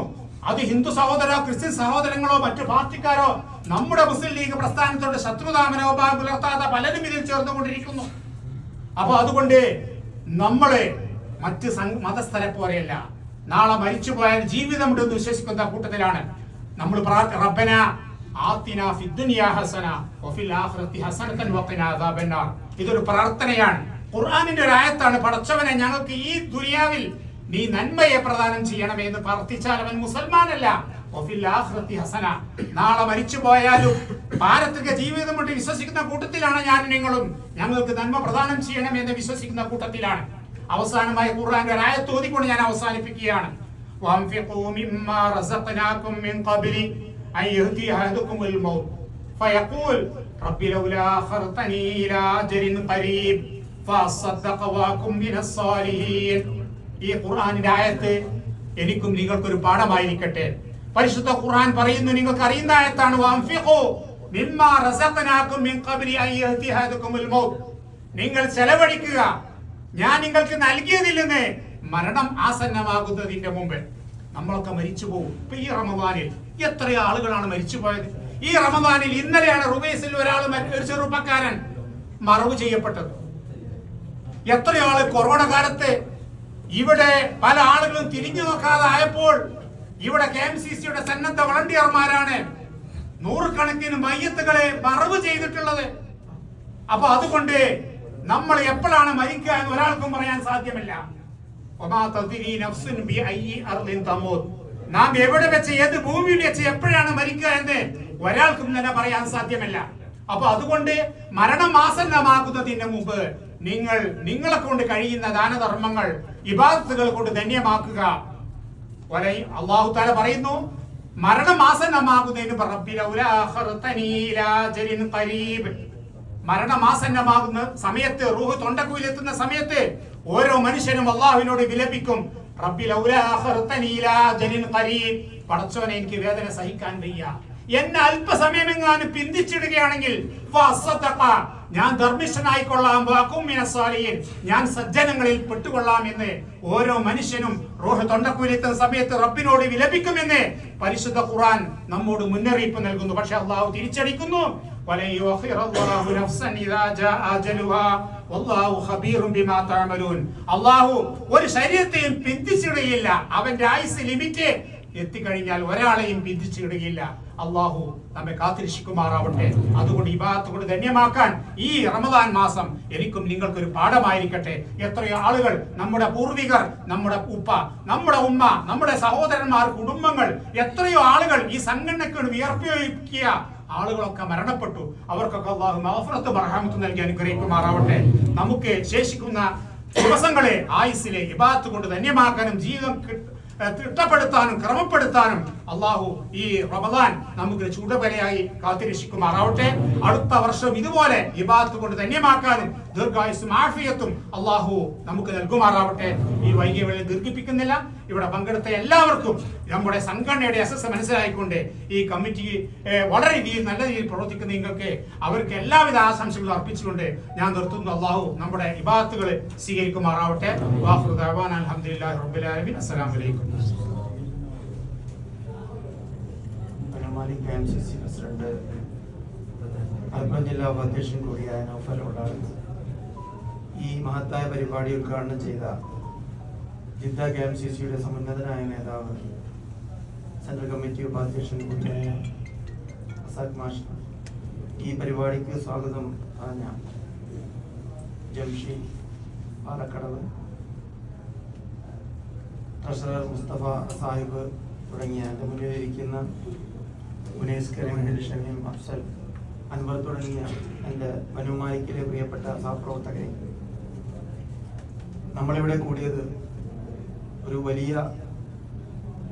അത് ഹിന്ദു സഹോദരോ ക്രിസ്ത്യൻ സഹോദരങ്ങളോ മറ്റു പാർട്ടിക്കാരോ നമ്മുടെ മുസ്ലിം ലീഗ് പ്രസ്ഥാനത്തോട് ശത്രുതാ മനോഭാവം പുലർത്താതെ പലരും ഇതിൽ ചേർന്നുകൊണ്ടിരിക്കുന്നു. അപ്പൊ അതുകൊണ്ട് നമ്മള് മറ്റ് മതസ്ഥരെ പോലെയല്ല. നാളെ മരിച്ചു പോയാൽ ജീവിതമുണ്ടെന്ന് വിശ്വസിക്കുന്ന കൂട്ടത്തിലാണ് നമ്മൾ. റബ്ബന ആതിനാ ഫിദ്ദുനിയാ ഹസന വഫിൽ ആഖിറതി ഹസനതൻ വഖിനാ അദാബന്നാർ. ഇതൊരു പ്രാർത്ഥനയാണ്, ഖുർആനിന്റെ ഒരു ആയത്താണ്. പടച്ചവനെ, ഞങ്ങൾക്ക് ഈ ദുനിയാവിൽ നീ നന്മയെ പ്രദാനം ചെയ്യണമേ എന്ന് പ്രാർത്ഥിച്ചാൽ അവൻ മുസൽമാനല്ല. വഫിൽ ആഖിറതി ഹസന, നാളെ മരിച്ചു പോയാലും പാരത്രിക ജീവിതം കൊണ്ട് വിശ്വസിക്കുന്ന കൂട്ടത്തിലാണ് ഞാനും നിങ്ങളും. ഞങ്ങൾക്ക് നന്മ പ്രദാനം ചെയ്യണമേ എന്ന് വിശ്വസിക്കുന്ന കൂട്ടത്തിലാണ്. അവസാനമായി ഖുർആന്റെ ഒരു ആയത്ത് ഓതിക്കൊണ്ട് ഞാൻ അവസാനിപ്പിക്കുകയാണ്. വൻഫിഖൂ മിമ്മാ റസഖനാകും മിൻ ഖബ്ലി അൻ യഅതി അഹദുകുമുൽ മൗത്ത് ഫയഖൂൽ റബ്ബി ലൗലാ അഖർതനി ഇലാ അജലിൻ ഖരീബ് ഫഅസ്സദ്ദഖ വഅകും മിനസ് സാലിഹീൻ. ഈ ഖുർആനിന്റെ ആയത്ത് എനിക്കും നിങ്ങൾക്കൊരു പാഠമായിരിക്കട്ടെ. പരിശുദ്ധ ഖുർആൻ പറയുന്നു, നിങ്ങൾക്ക് അറിയുന്ന ആയത്താണ്, വൻഫിഖൂ മിമ്മാ റസഖനാകും മിൻ ഖബ്ലി അൻ യഅതി അഹദുകുമുൽ മൗത്ത്. നിങ്ങൾ ചെലവഴിക്കുക ഞാൻ നിങ്ങൾക്ക് നൽകിയതിൽ നിന്ന് മരണം ആസന്നമാകുന്നതിന്റെ മുമ്പ്. നമ്മളൊക്കെ മരിച്ചു പോകും. ഇപ്പൊ ഈ റമദാനിൽ എത്ര ആളുകളാണ് മരിച്ചു പോയത്? ഈ റമദാനിൽ ഇന്നലെയാണ് റുബൈസിൽ ഒരു ചെറുപ്പക്കാരൻ മറവ് ചെയ്യപ്പെട്ടത്. എത്രയാള് കൊറോണ കാലത്ത് ഇവിടെ പല ആളുകളും തിരിഞ്ഞു നോക്കാതെ ആയപ്പോൾ ഇവിടെ KMCCയുടെ സന്നദ്ധ വളണ്ടിയർമാരാണ് നൂറുകണക്കിന് മയ്യത്തുകളെ മറവ് ചെയ്തിട്ടുള്ളത്. അപ്പൊ അതുകൊണ്ട് നമ്മൾ എപ്പോഴാണ് മരിക്കുക എന്ന് ഒരാൾക്കും പറയാൻ സാധ്യമല്ല. നാം എവിടെ വെച്ച് ഏത് ഭൂമിയിൽ വെച്ച് എപ്പോഴാണ് മരിക്കുക എന്ന് ഒരാൾക്കും തന്നെ പറയാൻ സാധ്യമല്ല. അപ്പൊ അതുകൊണ്ട് മരണം ആസന്നമാകുന്നതിന് മുമ്പ് നിങ്ങളെ കൊണ്ട് കഴിയുന്ന ദാനധർമ്മങ്ങൾ, ഇബാദത്തുകൾ കൊണ്ട് ധന്യമാക്കുക. അല്ലാഹു തആല പറയുന്നു, മരണം ആസന്നമാകുന്നതിന് മരണമാസന്നമാകുന്ന സമയത്ത്, റൂഹ് തൊണ്ടക്കുയിലെത്തുന്ന സമയത്ത് ഓരോ മനുഷ്യനും അള്ളാഹുവിനോട് വിലപിക്കും, റബ്ബി ലൗലാ അഖർതനി ഇലാ അജലിൻ ഖരീബ്. പടച്ചോനെ, എനിക്ക് വേദന സഹിക്കാൻ വയ്യ, എന്നെ അല്പസമയമെങ്ങാനും പിന്തിച്ചിടുകയാണെങ്കിൽ ഞാൻ ധർമ്മിഷ്ഠനായിക്കൊള്ളാം, ഞാൻ സജ്ജനങ്ങളിൽ പെട്ടുകൊള്ളാം എന്ന് ഓരോ മനുഷ്യനും റൂഹ് തൊണ്ടക്കുയിലെത്തുന്ന സമയത്ത് റബ്ബിനോട് വിലപിക്കുമെന്ന് പരിശുദ്ധ ഖുർആൻ നമ്മോട് മുന്നറിയിപ്പ് നൽകുന്നു. പക്ഷെ അള്ളാഹു തിരിച്ചടിക്കുന്നു, അള്ളാഹു ഒരു ശരീരത്തെയും പിന്തിച്ചിടുകയില്ല. അവന്റെ ആയുസ് ലിമിറ്റ് എത്തിക്കഴിഞ്ഞാൽ ഒരാളെയും പിന്തിച്ചിടുകയില്ല. അള്ളാഹു നമ്മെ കാത്തിരക്ഷിക്കുമാറാവട്ടെ. അതുകൊണ്ട് ഇബാദത്ത് കൊണ്ട് ധന്യമാക്കാൻ ഈ റമദാൻ മാസം എനിക്കും നിങ്ങൾക്കൊരു പാഠമായിരിക്കട്ടെ. എത്രയോ ആളുകൾ, നമ്മുടെ പൂർവികർ, നമ്മുടെ ഉപ്പ, നമ്മുടെ ഉമ്മ, നമ്മുടെ സഹോദരന്മാർ, കുടുംബങ്ങൾ, എത്രയോ ആളുകൾ ഈ സംഘടനയ്ക്ക് വിയർപ്പിക്കുക ആളുകളൊക്കെ മരണപ്പെട്ടു. അവർക്കൊക്കെ അല്ലാഹു മഗ്ഫിറത്തും റഹ്മത്തും നൽകി അനുഗ്രഹിക്കുമാറാവട്ടെ. നമുക്ക് ശേഷിക്കുന്ന ദിവസങ്ങളെ ആയുസ്സിലെ ഇബാദത്ത് കൊണ്ട് ധന്യമാക്കാനും ജീവിതം തിട്ടപ്പെടുത്താനും ക്രമപ്പെടുത്താനും അള്ളാഹു ഈ റമദാൻ നമുക്ക് ചൂടുപലയായി കാത്തിരക്ഷിക്കുമാറാവട്ടെ. അടുത്ത വർഷം ഇതുപോലെ ഇബാദത്ത് കൊണ്ട് ധന്യമാക്കാനും ദീർഘായുസ്സും ആഫിയത്തും അള്ളാഹു നമുക്ക് നൽകുമാറാവട്ടെ. ഈ വൈകിയ വേള ദീർഘിപ്പിക്കുന്നില്ല. ഇവിടെ പങ്കെടുത്ത എല്ലാവർക്കും നമ്മുടെ സംഘടനയുടെ യശസ്സ് മനസ്സിലായിക്കൊണ്ട് ഈ കമ്മിറ്റി വളരെ രീതിയിൽ നല്ല രീതിയിൽ പ്രവർത്തിക്കുന്ന നിങ്ങൾക്ക് അവർക്ക് എല്ലാവിധ ആശംസകളും അർപ്പിച്ചുകൊണ്ട് ഞാൻ നിർത്തുന്നു. അള്ളാഹു നമ്മുടെ ഇബാദത്തുകൾ സ്വീകരിക്കുമാറാവട്ടെ. വാഖിറു ദഅവാന അൽഹംദുലില്ലാഹി റബ്ബിൽ ആലമീൻ. അസ്സലാമു അലൈക്കും. KMCC പ്രസിഡന്റ്, മലപ്പുറം ജില്ലാ ഉപാധ്യക്ഷൻ കൂടിയായ നൗഫൽ ഓടാണ് ഈ മഹത്തായ പരിപാടി ഉദ്ഘാടനം ചെയ്ത ജിദ്ദ KMCCയുടെ സമുന്നതനായ നേതാവ്, സെൻട്രൽ കമ്മിറ്റി ഉപാധ്യക്ഷൻ കൂടിയായ റസാഖ് മാഷ്, ഈ പരിപാടിക്ക് സ്വാഗതം പറഞ്ഞ ജംഷി പാലക്കടവ്, ട്രഷറർ മുസ്തഫ സാഹിബ് തുടങ്ങിയ എൻ്റെ മുന്നിലിരിക്കുന്ന ഉനൈസ് കരീം, ഷമീം, അഫ്സൽ, അൻവർ തുടങ്ങിയ എൻ്റെ വനുമാലിക്കിലെ പ്രിയപ്പെട്ട സഹപ്രവർത്തകരെ, നമ്മളിവിടെ കൂടിയത് ഒരു വലിയ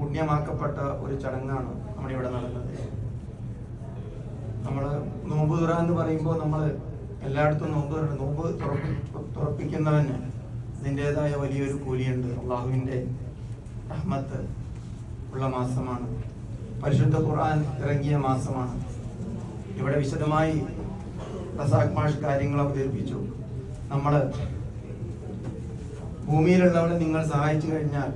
പുണ്യമാക്കപ്പെട്ട ഒരു ചടങ്ങാണ് നമ്മളിവിടെ നടന്നത്. നമ്മൾ നോമ്പ് തുറ എന്ന് പറയുമ്പോൾ നമ്മൾ എല്ലായിടത്തും നോമ്പ് തുറപ്പിക്കുന്നവന് അതിൻ്റെതായ വലിയൊരു കൂലിയുണ്ട്. അള്ളാഹുവിൻ്റെ റഹ്മത്ത് ഉള്ള മാസമാണ്, പരിശുദ്ധ ഖുർആൻ ഇറങ്ങിയ മാസമാണ്. ഇവിടെ വിശദമായി റസാഖ് മാഷ് കാര്യങ്ങൾ അവതരിപ്പിച്ചു. നമ്മൾ ഭൂമിയിലുള്ളവരെ നിങ്ങൾ സഹായിച്ചു കഴിഞ്ഞാൽ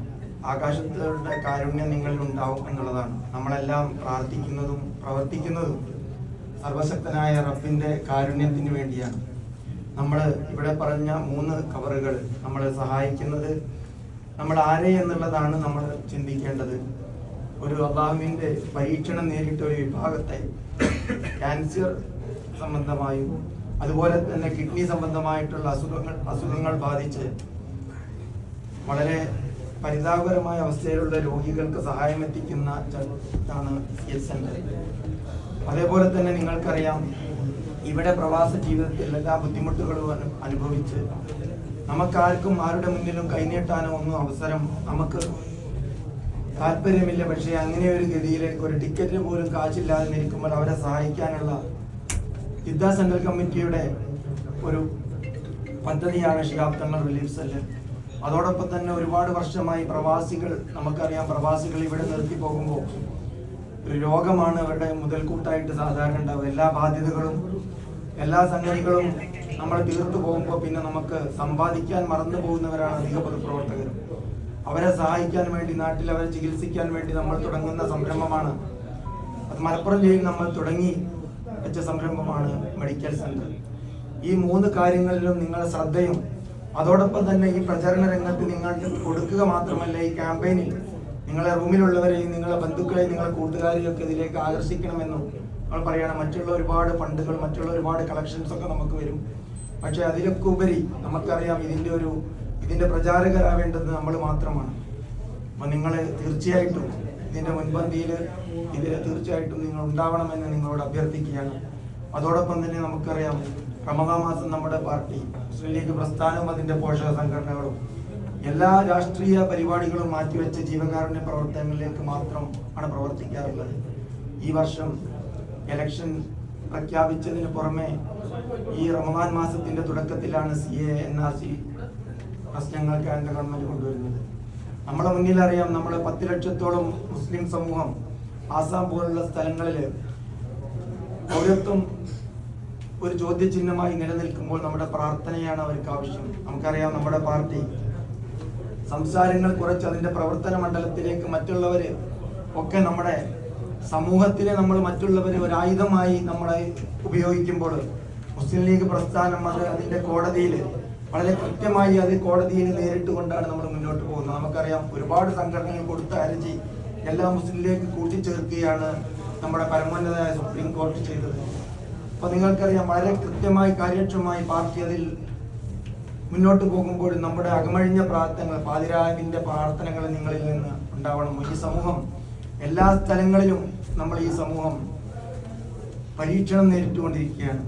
ആകാശത്തിന്റെ കാരുണ്യം നിങ്ങളിൽ ഉണ്ടാവും എന്നുള്ളതാണ്. നമ്മളെല്ലാം പ്രാർത്ഥിക്കുന്നതും പ്രവർത്തിക്കുന്നതും സർവശക്തനായ റബ്ബിന്റെ കാരുണ്യത്തിന് വേണ്ടിയാണ്. നമ്മൾ ഇവിടെ പറഞ്ഞ 3 കവറുകൾ നമ്മൾ സഹായിക്കുന്നത് നമ്മൾ ആരെ എന്നുള്ളതാണ് നമ്മൾ ചിന്തിക്കേണ്ടത്. ഒരു അള്ളാഹുവിന്റെ പരീക്ഷണം നേരിട്ട ഒരു വിഭാഗത്തെ ക്യാൻസർ സംബന്ധമായും അതുപോലെ തന്നെ കിഡ്നി സംബന്ധമായിട്ടുള്ള അസുഖങ്ങൾ ബാധിച്ച് വളരെ പരിതാപകരമായ അവസ്ഥയിലുള്ള രോഗികൾക്ക് സഹായം എത്തിക്കുന്ന ഇതാണ് സെന്റർ. അതേപോലെ തന്നെ നിങ്ങൾക്കറിയാം, ഇവിടെ പ്രവാസ ജീവിതത്തിൽ എല്ലാ ബുദ്ധിമുട്ടുകളും അനുഭവിച്ച് നമുക്കാർക്കും ആരുടെ മുന്നിലും കൈനീട്ടാനോ ഒന്നും അവസരം നമുക്ക് താല്പര്യമില്ല. പക്ഷേ അങ്ങനെ ഒരു ഗതിയിലേക്ക് ഒരു ടിക്കറ്റ് പോലും കാശില്ലാതെ നിൽക്കുമ്പോൾ അവരെ സഹായിക്കാനുള്ള ജിദ്ദ സെൻട്രൽ കമ്മിറ്റിയുടെ ഒരു പദ്ധതിയാണ് ശിഹാബ് തങ്ങൾ റിലീഫ് സെല്ല്. അതോടൊപ്പം തന്നെ ഒരുപാട് വർഷമായി പ്രവാസികൾ, നമുക്കറിയാം, പ്രവാസികൾ ഇവിടെ നിർത്തി പോകുമ്പോൾ ഒരു രോഗമാണ് അവരുടെ മുതൽക്കൂട്ടായിട്ട് സാധാരണ ഉണ്ടാവുക. എല്ലാ ബാധ്യതകളും എല്ലാ സംഗതികളും നമ്മൾ തീർത്തു പോകുമ്പോൾ പിന്നെ നമുക്ക് സമ്പാദിക്കാൻ മറന്നു പോകുന്നവരാണ് അധിക പൊതുപ്രവർത്തകർ. അവരെ സഹായിക്കാൻ വേണ്ടി, നാട്ടിൽ അവരെ ചികിത്സിക്കാൻ വേണ്ടി നമ്മൾ തുടങ്ങുന്ന സംരംഭമാണ് അത്. മലപ്പുറം ജില്ലയിൽ നമ്മൾ തുടങ്ങി വെച്ച സംരംഭമാണ് മെഡിക്കൽ സെന്റർ. ഈ 3 കാര്യങ്ങളിലും നിങ്ങളുടെ ശ്രദ്ധയും അതോടൊപ്പം തന്നെ ഈ പ്രചരണ രംഗത്ത് നിങ്ങൾ കൊടുക്കുക മാത്രമല്ല, ഈ ക്യാമ്പയിനിൽ നിങ്ങളെ റൂമിലുള്ളവരെയും നിങ്ങളുടെ ബന്ധുക്കളെയും നിങ്ങളുടെ കൂട്ടുകാരെയും ഒക്കെ ഇതിലേക്ക് ആകർഷിക്കണമെന്നും നമ്മൾ പറയണം. മറ്റുള്ള ഒരുപാട് ഫണ്ടുകൾ, മറ്റുള്ള ഒരുപാട് കളക്ഷൻസ് ഒക്കെ നമുക്ക് വരും. പക്ഷെ അതിലൊക്കെ ഉപരി നമുക്കറിയാം ഇതിന്റെ പ്രചാരകരാവേണ്ടത് നമ്മൾ മാത്രമാണ്. അപ്പൊ നിങ്ങൾ തീർച്ചയായിട്ടും ഇതിന്റെ മുൻപന്തിയിൽ തീർച്ചയായിട്ടും നിങ്ങൾ ഉണ്ടാവണമെന്ന് നിങ്ങളോട് അഭ്യർത്ഥിക്കുകയാണ്. അതോടൊപ്പം തന്നെ നമുക്കറിയാം, റമദാൻ മാസം നമ്മുടെ പാർട്ടി മുസ്ലിം ലീഗ് പ്രസ്ഥാനവും അതിന്റെ പോഷക സംഘടനകളും എല്ലാ രാഷ്ട്രീയ പരിപാടികളും മാറ്റിവെച്ച് ജീവകാരുണ്യ പ്രവർത്തനങ്ങളിലേക്ക് മാത്രം ആണ് പ്രവർത്തിക്കാറുള്ളത്. ഈ വർഷം ഇലക്ഷൻ പ്രഖ്യാപിച്ചതിന് പുറമെ ഈ റമദാൻ മാസത്തിന്റെ തുടക്കത്തിലാണ് CA NRC പ്രശ്നങ്ങൾ കേന്ദ്ര ഗവൺമെന്റ് കൊണ്ടുവരുന്നത്. നമ്മളെ മുന്നിൽ അറിയാം, നമ്മൾ 10 ലക്ഷത്തോളം മുസ്ലിം സമൂഹം ആസാം പോലുള്ള സ്ഥലങ്ങളിൽ പൗരത്വം ഒരു ചോദ്യചിഹ്നമായി നിലനിൽക്കുമ്പോൾ നമ്മുടെ പ്രാർത്ഥനയാണ് അവർക്ക് ആവശ്യം. നമുക്കറിയാം, നമ്മുടെ പാർട്ടി സംസാരങ്ങൾ കുറച്ച് അതിന്റെ പ്രവർത്തന മണ്ഡലത്തിലേക്ക് മറ്റുള്ളവര് ഒക്കെ നമ്മുടെ സമൂഹത്തിലെ നമ്മൾ മറ്റുള്ളവര് ഒരു ആയുധമായി നമ്മളെ ഉപയോഗിക്കുമ്പോൾ മുസ്ലിം ലീഗ് പ്രസ്ഥാനം അതിന്റെ കോടതിയിൽ വളരെ കൃത്യമായി അത് കോടതിയിൽ നേരിട്ട് കൊണ്ടാണ് നമ്മൾ മുന്നോട്ട് പോകുന്നത്. നമുക്കറിയാം, ഒരുപാട് സംഘടനകൾ കൊടുത്ത ഹർജി എല്ലാ മുസ്ലിം ലീഗ് കൂട്ടിച്ചേർക്കുകയാണ് നമ്മുടെ പരമോന്നതമായ സുപ്രീം കോടതി ചെയ്തത്. അപ്പൊ നിങ്ങൾക്കറിയാം, വളരെ കൃത്യമായി കാര്യക്ഷമമായി പാർട്ടി അതിൽ മുന്നോട്ട് പോകുമ്പോൾ നമ്മുടെ അകമഴിഞ്ഞ പ്രാർത്ഥനകൾ, പാതിരാവിന്റെ പ്രാർത്ഥനകൾ നിങ്ങളിൽ നിന്ന് ഉണ്ടാവണം. ഈ സമൂഹം എല്ലാ സ്ഥലങ്ങളിലും ഈ സമൂഹം പരീക്ഷണം നേരിട്ടുകൊണ്ടിരിക്കുകയാണ്.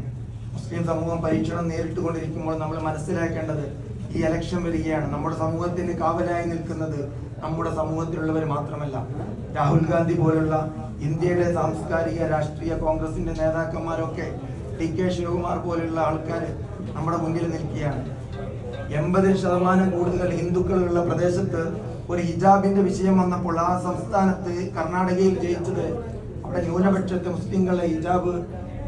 മുസ്ലിം സമൂഹം പരീക്ഷണം നേരിട്ടുകൊണ്ടിരിക്കുമ്പോൾ നമ്മൾ മനസ്സിലാക്കേണ്ടത്, ഈ ഇലക്ഷൻ വരികയാണ്. നമ്മുടെ സമൂഹത്തിന് കാവലായി നിൽക്കുന്നത് നമ്മുടെ സമൂഹത്തിലുള്ളവർ മാത്രമല്ല, രാഹുൽ ഗാന്ധി പോലുള്ള ഇന്ത്യയുടെ സാംസ്കാരിക രാഷ്ട്രീയ കോൺഗ്രസിന്റെ നേതാക്കന്മാരൊക്കെ, DK ശിവകുമാർ പോലുള്ള ആൾക്കാർ നമ്മുടെ മുന്നിൽ നിൽക്കുകയാണ്. 80% കൂടുതൽ ഹിന്ദുക്കളുള്ള പ്രദേശത്ത് ഒരു ഹിജാബിന്റെ വിഷയം വന്നപ്പോൾ ആ സംസ്ഥാനത്ത് കർണാടകയിൽ ജയിച്ചത് അവിടെ ന്യൂനപക്ഷത്തെ മുസ്ലിങ്ങളെ ഹിജാബ്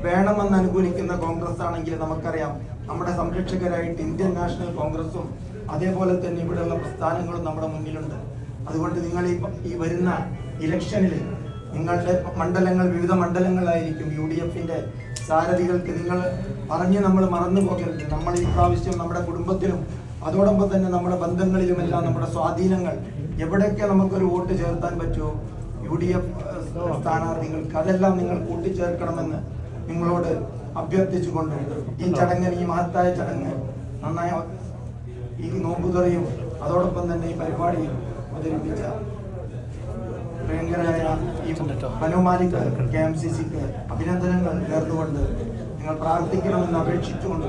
വേണമെന്ന് അനുകൂലിക്കുന്ന കോൺഗ്രസ് ആണെങ്കിൽ നമുക്കറിയാം, നമ്മുടെ സംരക്ഷകരായിട്ട് ഇന്ത്യൻ നാഷണൽ കോൺഗ്രസും അതേപോലെ തന്നെ ഇവിടെയുള്ള പ്രസ്ഥാനങ്ങളും നമ്മുടെ മുന്നിലുണ്ട്. അതുകൊണ്ട് നിങ്ങൾ ഈ വരുന്ന ഇലക്ഷനിൽ നിങ്ങളുടെ മണ്ഡലങ്ങൾ വിവിധ മണ്ഡലങ്ങളായിരിക്കും. UDFന്റെ സാരഥികൾക്ക് നിങ്ങൾ നമ്മൾ മറന്നു പോകരുത്. നമ്മൾ ഈ പ്രാവശ്യം നമ്മുടെ കുടുംബത്തിലും അതോടൊപ്പം തന്നെ നമ്മുടെ ബന്ധങ്ങളിലുമെല്ലാം നമ്മുടെ സ്വാധീനങ്ങൾ എവിടെയൊക്കെ നമുക്കൊരു വോട്ട് ചേർത്താൻ പറ്റുമോ UDF സ്ഥാനാർത്ഥികൾക്ക് അതെല്ലാം നിങ്ങൾ കൂട്ടിച്ചേർക്കണമെന്ന് നിങ്ങളോട് അഭ്യർത്ഥിച്ചുകൊണ്ട് ഈ ചടങ്ങിന്, ഈ മഹത്തായ ചടങ്ങ് നന്നായി ഈ നോമ്പുതുറയും അതോടൊപ്പം തന്നെ ഈ പരിപാടി അവതരിപ്പിച്ച പ്രിയങ്കരായ ഈ മനു മാലിക് KMCCക്ക് അഭിനന്ദനങ്ങൾ നേർന്നുകൊണ്ട് നിങ്ങൾ പ്രാർത്ഥിക്കണമെന്ന് അപേക്ഷിച്ചുകൊണ്ട്